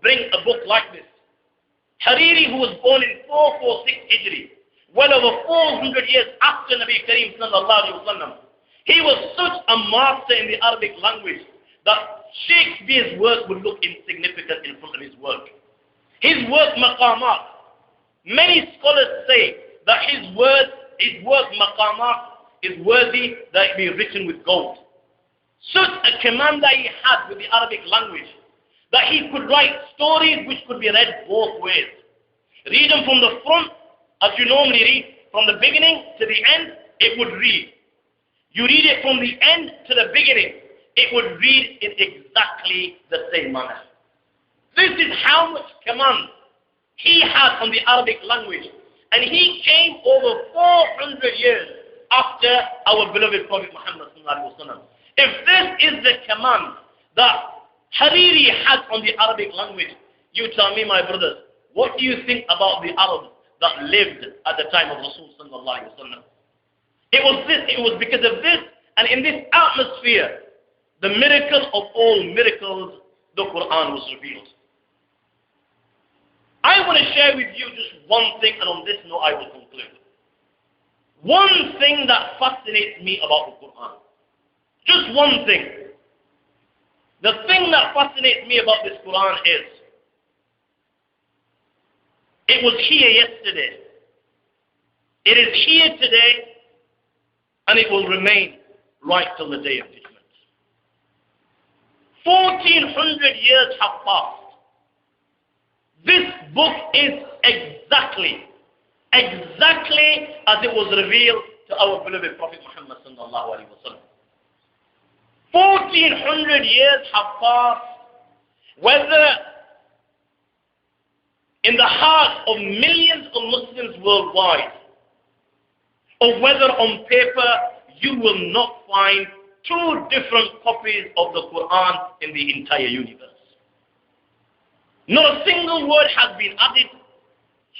bring a book like this. Hariri, who was born in 446 Hijri, well over 400 years after Nabi Kareem sallallahu alayhi wa sallam, he was such a master in the Arabic language that Shakespeare's work would look insignificant in front of his work. His work, Maqamat, many scholars say that his work, Maqamat, is worthy that it be written with gold. Such a command that he had with the Arabic language, that he could write stories which could be read both ways. Read them from the front, as you normally read, from the beginning to the end, it would read. You read it from the end to the beginning, it would read in exactly the same manner. This is how much command he had on the Arabic language. And he came over 400 years after our beloved Prophet Muhammad sallallahu alaihi wasallam. If this is the command that Hariri had on the Arabic language, you tell me, my brothers, what do you think about the Arabs that lived at the time of Rasul sallallahu alaihi wasallam? It was because of this, and in this atmosphere, the miracle of all miracles, the Qur'an was revealed. I want to share with you just one thing, and on this note I will conclude. One thing that fascinates me about the Qur'an. Just one thing. The thing that fascinates me about this Qur'an is, it was here yesterday, it is here today, and it will remain right till the day of judgment. 1400 years have passed. This book is exactly as it was revealed to our beloved Prophet Muhammad sallallahu alaihi wasallam. 1400 years have passed, whether in the hearts of millions of Muslims worldwide, or whether on paper, you will not find two different copies of the Qur'an in the entire universe. Not a single word has been added,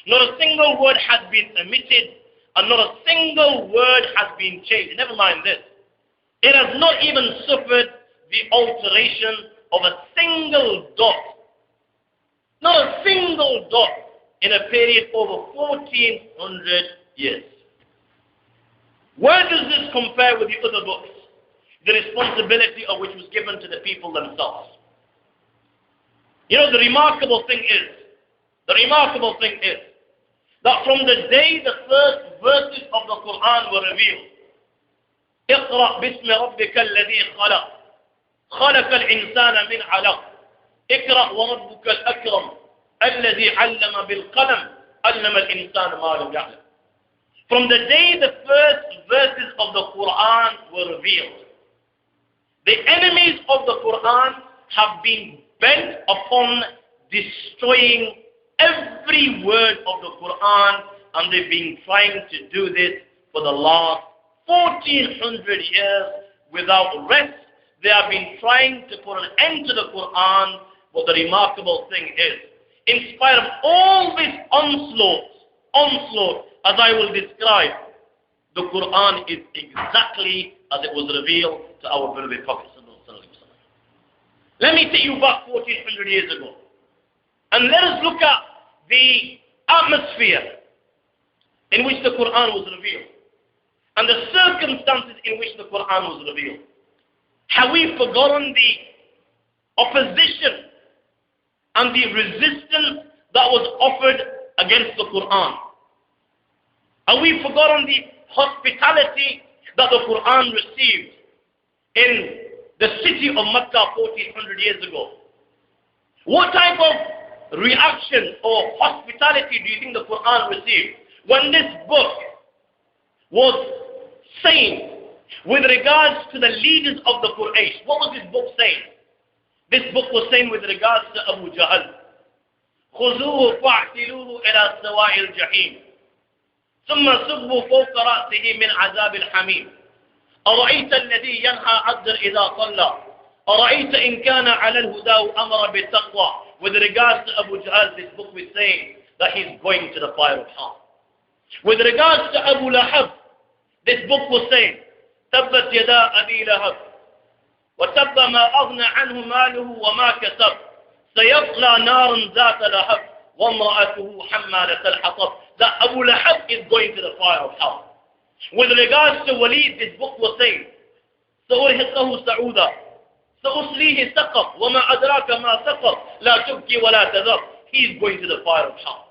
not a single word has been omitted, and not a single word has been changed. Never mind this. It has not even suffered the alteration of a single dot. Not a single dot in a period over 1400 years. Where does this compare with the other books? The responsibility of which was given to the people themselves. You know, the remarkable thing is that from the day the first verses of the Qur'an were revealed, اقرأ باسم ربك الذي خلق خلق الإنسان من علق اقرأ وربك الأكرم الذي علم بالقلم علم الإنسان ما لم يعلم. From the day the first verses of the Qur'an were revealed, the enemies of the Qur'an have been bent upon destroying every word of the Qur'an, and they've been trying to do this for the last 1400 years without rest. They have been trying to put an end to the Qur'an, but the remarkable thing is, in spite of all this onslaught, as I will describe, the Qur'an is exactly as it was revealed to our beloved Prophet. Let me take you back 1400 years ago, and let us look at the atmosphere in which the Qur'an was revealed, and the circumstances in which the Qur'an was revealed. Have we forgotten the opposition and the resistance that was offered against the Qur'an? Have we forgotten the hospitality that the Qur'an received in the city of Mecca 1400 years ago? What type of reaction or hospitality do you think the Qur'an received when this book was saying with regards to the leaders of the Quraysh? What was this book saying? This book was saying with regards to Abu Jahl, خُذُوهُ فَاعْتِلُوهُ إِلَى سَوَاءِ الْجَحِيمِ ثُمَّ صُبُّوا فَوْقَ رَأْسِهِ مِنْ عَذَابِ الْحَمِيمِ أرأيت الذي ينهى عبدا إذا صلى أرأيت إن كان على الهدى أمر بالتقوى. With regards to Abu Jahl, this book was saying that he's going to the fire of hell. With regards to Abu Lahab, this book was saying تبت يدا أبي لهب وتب ما أغنى عنه ماله وما كسب سَيَصْلَى نَارًا ذَاتَ لَهَبٍ وَامْرَأَتُهُ حَمَّالَةَ الْحَطَبِ, that Abu Lahab is going to the fire of hell. With regards to Walid, this book was saying, سَأُرْهِقَهُ سَعُودًا سَأُصْلِيهِ سَقَرَ وَمَا أَدْرَاكَ مَا سَقَرَ لَا تُبْكِي وَلَا تَذَرُ. He is going to the fire of hell.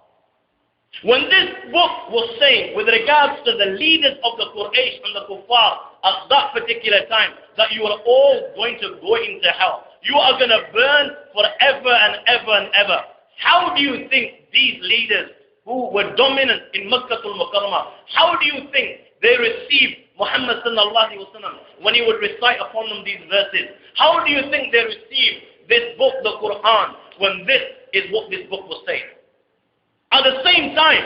When this book was saying with regards to the leaders of the Quraysh and the Kuffar at that particular time, that you are all going to go into hell, you are going to burn forever and ever and ever. How do you think these leaders who were dominant in Makkah al-Mukarramah, how do you think they received Muhammad sallallahu alaihi wasallam when he would recite upon them these verses? How do you think they received this book, the Qur'an, when this is what this book was saying? At the same time,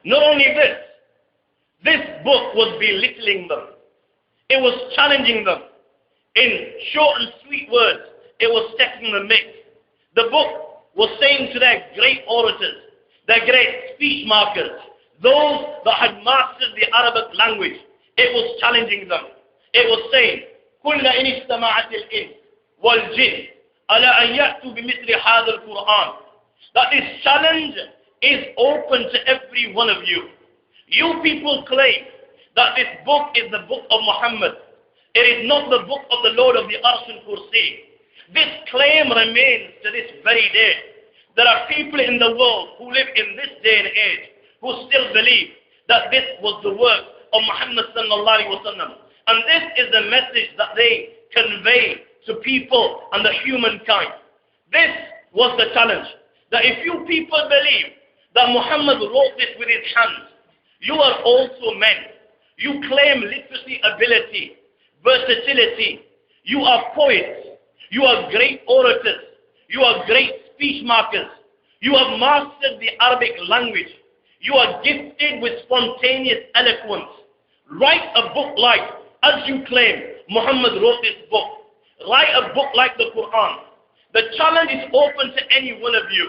not only this book was belittling them. It was challenging them. In short and sweet words, it was taking the mix. The book was saying to their great orators, their great speech markers, those that had mastered the Arabic language, it was challenging them. It was saying, كُلَّ إِنِ اجْتَمَعَتِ الْإِنسِ وَالْجِنِّ عَلَىٰ أَنْ يَأْتُوا بِمِثْلِ هَذَا الْقُرْآنِ. That this challenge is open to every one of you. You people claim that this book is the book of Muhammad. It is not the book of the Lord of the Arsh and Kursi. This claim remains to this very day. There are people in the world who live in this day and age who still believe that this was the work of Muhammad sallallahu alaihi wasallam. And this is the message that they convey to people and the humankind. This was the challenge. That if you people believe that Muhammad wrote this with his hands, you are also men. You claim literacy ability, versatility. You are poets. You are great orators. You are great speech markers. You have mastered the Arabic language. You are gifted with spontaneous eloquence. Write a book like, as you claim, Muhammad wrote this book. Write a book like the Qur'an. The challenge is open to any one of you.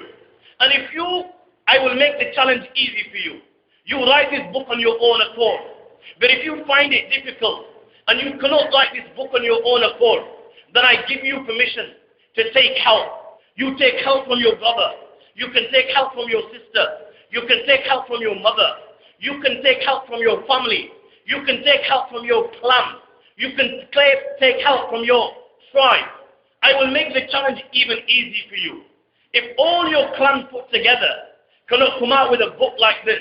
And if you, I will make the challenge easy for you. You write this book on your own accord. But if you find it difficult and you cannot write this book on your own accord, then I give you permission to take help. You take help from your brother. You can take help from your sister. You can take help from your mother. You can take help from your family. You can take help from your clan. You can take help from your tribe. I will make the challenge even easy for you. If all your clan put together cannot come out with a book like this,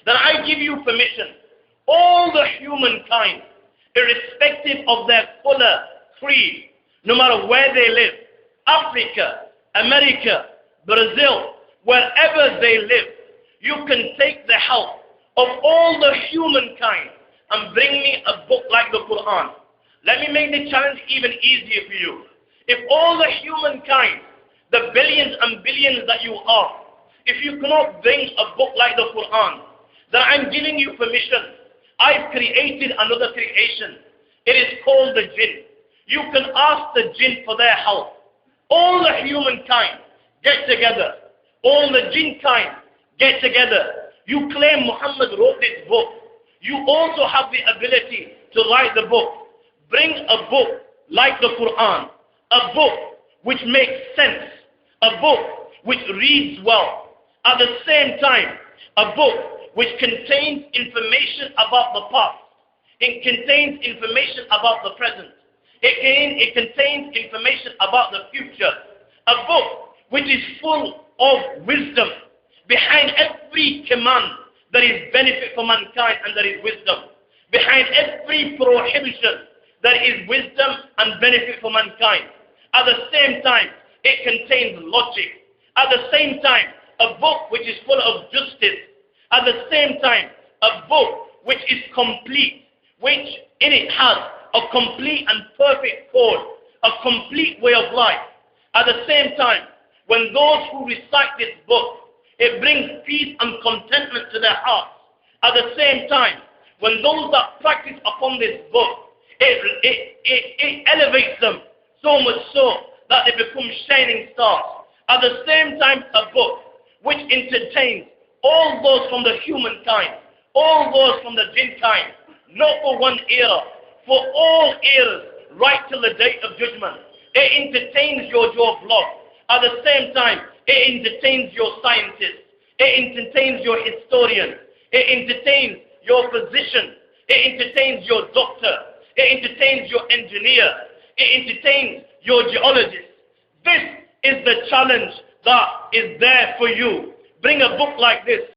then I give you permission. All the humankind, irrespective of their color, creed, no matter where they live, Africa, America, Brazil, wherever they live, you can take the help of all the humankind and bring me a book like the Qur'an. Let me make the challenge even easier for you. If all the humankind, the billions and billions that you are, if you cannot bring a book like the Qur'an, then I'm giving you permission. I've created another creation. It is called the jinn. You can ask the jinn for their help. All the humankind get together. All the jinn kind get together. You claim Muhammad wrote this book. You also have the ability to write the book. Bring a book like the Qur'an. A book which makes sense. A book which reads well. At the same time, a book which contains information about the past. It contains information about the present. It contains information about the future. A book which is full of wisdom. Behind every command, there is benefit for mankind and there is wisdom. Behind every prohibition, there is wisdom and benefit for mankind. At the same time, it contains logic. At the same time, a book which is full of justice. At the same time, a book which is complete, which in it has a complete and perfect code, a complete way of life. At the same time, when those who recite this book, it brings peace and contentment to their hearts. At the same time, when those that practice upon this book, it elevates them so much so that they become shining stars. At the same time, a book which entertains all those from the humankind, all those from the jinn kind, not for one era, for all eras, right till the day of judgment. It entertains your jaw of love. At the same time, it entertains your scientists. It entertains your historian. It entertains your physician. It entertains your doctor. It entertains your engineer. It entertains your geologist. This is the challenge that is there for you. Bring a book like this.